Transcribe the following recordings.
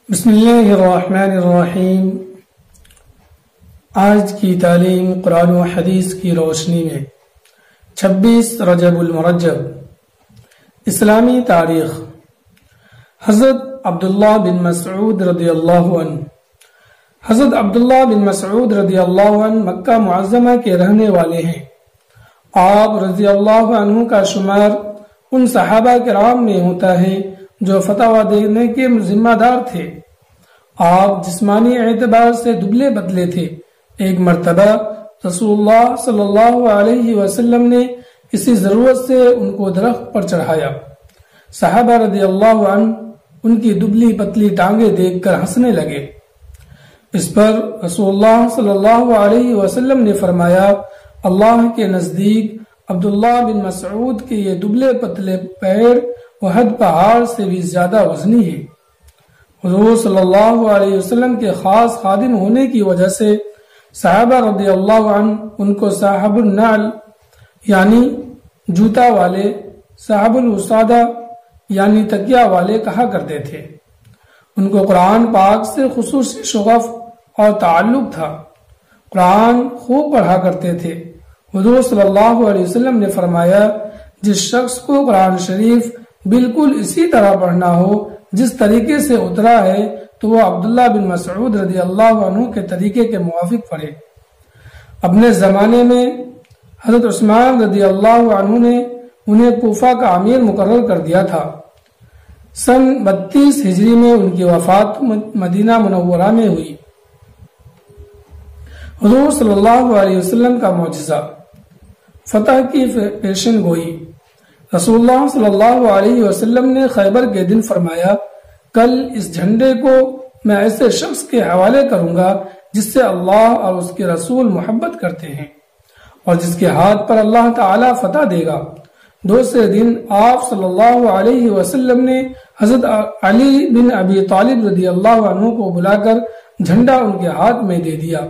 بسم اللہ الرحمن الرحیم۔ آج کی تعلیم قرآن و حدیث کی روشنی میں 26 رجب المرجب اسلامی تاریخ۔ حضرت عبداللہ بن مسعود رضی اللہ عنہ حضرت عبداللہ بن مسعود رضی اللہ عنہ مکہ معظمہ کے رہنے والے ہیں۔ آپ رضی اللہ عنہ کا شمار ان صحابہ کرام میں ہوتا ہے جو فتویٰ دینے کے ذمہ دار تھے۔ آپ جسمانی اعتبار سے دبلے پتلے تھے۔ ایک مرتبہ رسول اللہ صلی اللہ علیہ وسلم نے کسی ضرورت سے ان کو درخت پر چڑھایا۔ صحابہ رضی اللہ عنہ ان کی دبلی پتلی ٹانگیں دیکھ کر ہنسنے لگے۔ اس پر رسول اللہ صلی اللہ علیہ وسلم نے فرمایا، اللہ کے نزدیک عبداللہ بن مسعود کے یہ دبلے پتلے پیر احد پہاڑ سے بھی زیادہ وزنی ہے۔ حضور صلی اللہ علیہ وسلم کے خاص خادم ہونے کی وجہ سے صحابہ رضی اللہ عنہ ان کو صاحب النعل یعنی جوتا والے، صاحب الوسادہ یعنی تکیہ والے کہا کرتے تھے۔ ان کو قرآن پاک سے خصوصی شغف اور تعلق تھا۔ قرآن خوب پڑھا کرتے تھے۔ حضور صلی اللہ علیہ وسلم نے فرمایا، جس شخص کو قرآن شریف بالکل اسی طرح پڑھنا ہو جس طریقے سے اترا ہے تو وہ عبداللہ بن مسعود رضی اللہ عنہ کے طریقے کے موافق پڑھے۔ اپنے زمانے میں حضرت عثمان رضی اللہ عنہ نے انہیں کوفہ کا امیر مقرر کر دیا تھا۔ سن 32 ہجری میں ان کی وفات مدینہ منورہ میں ہوئی۔ حضور صلی اللہ علیہ وسلم کا معجزہ، فتح کی پیشن گوئی۔ رسول اللہ صلی اللہ علیہ وسلم نے خیبر کے دن فرمایا، کل اس جھنڈے کو میں ایسے شخص کے حوالے کروں گا جس سے اللہ اور اس کے رسول محبت کرتے ہیں اور جس کے ہاتھ پر اللہ تعالی فتح دے گا۔ دوسرے دن آپ صلی اللہ علیہ وسلم نے حضرت علی بن ابی طالب رضی اللہ عنہ کو بلا کر جھنڈا ان کے ہاتھ میں دے دیا۔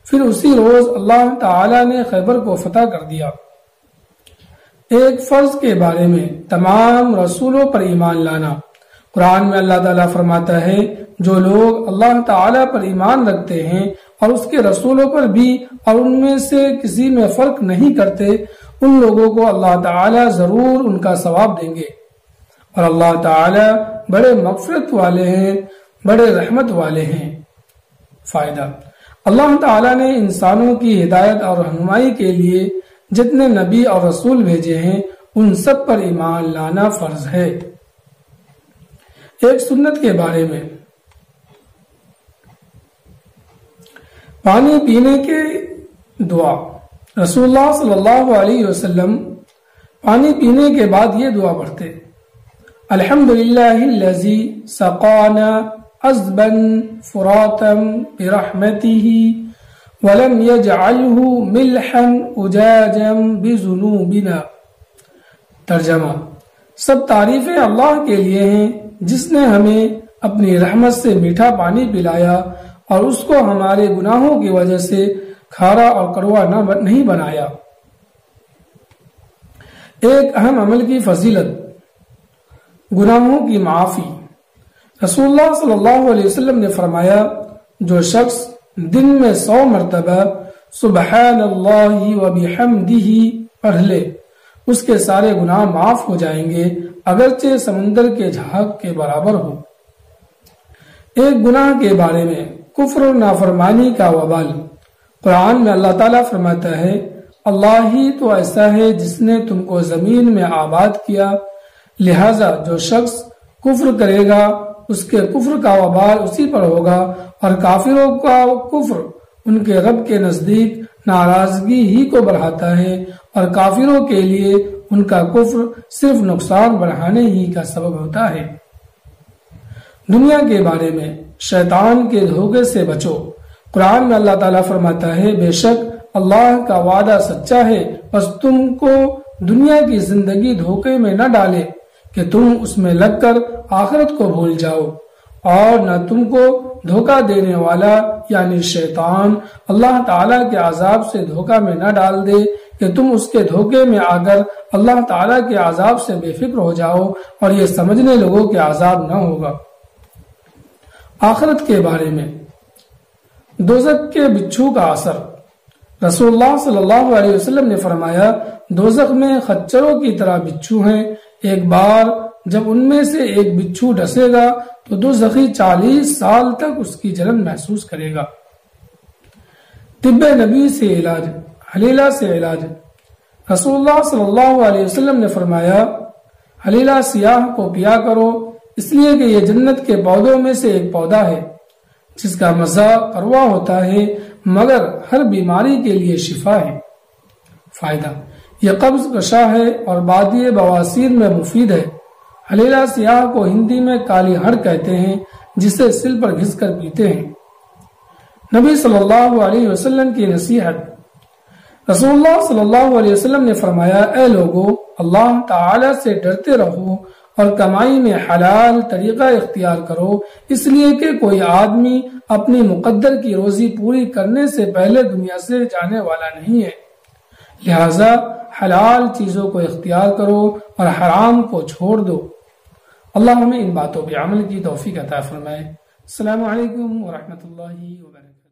پھر اسی روز اللہ تعالی نے خیبر کو فتح کر دیا۔ ایک فرض کے بارے میں تمام رسولوں پر ایمان لانا۔ قرآن میں اللہ تعالیٰ فرماتا ہے، جو لوگ اللہ تعالیٰ پر ایمان رکھتے ہیں اور اس کے رسولوں پر بھی اور ان میں سے کسی میں فرق نہیں کرتے، ان لوگوں کو اللہ تعالیٰ ضرور ان کا ثواب دیں گے، اور اللہ تعالیٰ بڑے مغفرت والے ہیں، بڑے رحمت والے ہیں۔ فائدہ: اللہ تعالیٰ نے انسانوں کی ہدایت اور رہنمائی کے لیے جتنے نبی اور رسول بھیجے ہیں ان سب پر ایمان لانا فرض ہے۔ ایک سنت کے بارے میں، پانی پینے کے دعا۔ رسول اللہ صلی اللہ علیہ وسلم پانی پینے کے بعد یہ دعا پڑھتے، الحمدللہ الذی سقانا عذبا فراتا برحمتہ وَلَمْ يَجْعَلْهُ مِلْحًا أُجَاجًا بِذُنُوبِنَا۔ ترجمہ: سب تعریفیں اللہ کے لیے ہیں جس نے ہمیں اپنی رحمت سے میٹھا پانی پلایا اور اس کو ہمارے گناہوں کی وجہ سے کھارا اور کڑوا نہیں بنایا۔ ایک اہم عمل کی فضیلت، گناہوں کی معافی۔ رسول اللہ صلی اللہ علیہ وسلم نے فرمایا، جو شخص دن میں 100 مرتبہ سبحان اللہ وبحمدہ پڑھ لے اس کے سارے گناہ معاف ہو جائیں گے، اگرچہ سمندر کے جھاگ کے برابر ہو۔ ایک گناہ کے بارے میں، کفر و نافرمانی کا وبال۔ قرآن میں اللہ تعالیٰ فرماتا ہے، اللہ ہی تو ایسا ہے جس نے تم کو زمین میں آباد کیا، لہذا جو شخص کفر کرے گا اس کے کفر کا وبال اسی پر ہوگا، اور کافروں کا کفر ان کے رب کے نزدیک ناراضگی ہی کو بڑھاتا ہے، اور کافروں کے لیے ان کا کفر صرف نقصان بڑھانے ہی کا سبب ہوتا ہے۔ دنیا کے بارے میں، شیطان کے دھوکے سے بچو۔ قرآن میں اللہ تعالیٰ فرماتا ہے، بے شک اللہ کا وعدہ سچا ہے، بس تم کو دنیا کی زندگی دھوکے میں نہ ڈالے کہ تم اس میں لگ کر آخرت کو بھول جاؤ، اور نہ تم کو دھوکہ دینے والا یعنی شیطان اللہ تعالیٰ کے عذاب سے دھوکہ میں نہ ڈال دے کہ تم اس کے دھوکے میں آ کر اللہ تعالیٰ کے عذاب سے بے فکر ہو جاؤ اور یہ سمجھنے لگو کہ عذاب نہ ہوگا۔ آخرت کے بارے میں دوزخ کے بچھو کا اثر۔ رسول اللہ صلی اللہ علیہ وسلم نے فرمایا، دوزخ میں خچروں کی طرح بچھو ہیں، ایک بار جب ان میں سے ایک بچھو ڈسے گا تو دوزخی 40 سال تک اس کی جلن محسوس کرے گا۔ طب نبی سے علاج، حلیلہ سے علاج۔ رسول اللہ صلی اللہ علیہ وسلم نے فرمایا، حلیلہ سیاہ کو پیا کرو، اس لیے کہ یہ جنت کے پودوں میں سے ایک پودا ہے جس کا مزہ کڑوا ہوتا ہے مگر ہر بیماری کے لیے شفا ہے۔ فائدہ، یہ قبض کشا ہے اور بادی بواسیر میں مفید ہے۔ حلیلہ سیاہ کو ہندی میں کالی ہڑ کہتے ہیں، جسے سل پر گھس کر پیتے ہیں۔ نبی صلی اللہ علیہ وسلم کی نصیحت۔ رسول اللہ صلی اللہ علیہ وسلم نے فرمایا، اے لوگو، اللہ تعالی سے ڈرتے رہو اور کمائی میں حلال طریقہ اختیار کرو، اس لیے کہ کوئی آدمی اپنی مقدر کی روزی پوری کرنے سے پہلے دنیا سے جانے والا نہیں ہے، لہذا حلال چیزوں کو اختیار کرو اور حرام کو چھوڑ دو۔ اللہ ہمیں ان باتوں پہ عمل کی توفیق عطا فرمائے۔ السلام علیکم ورحمۃ اللہ وبرکاتہ۔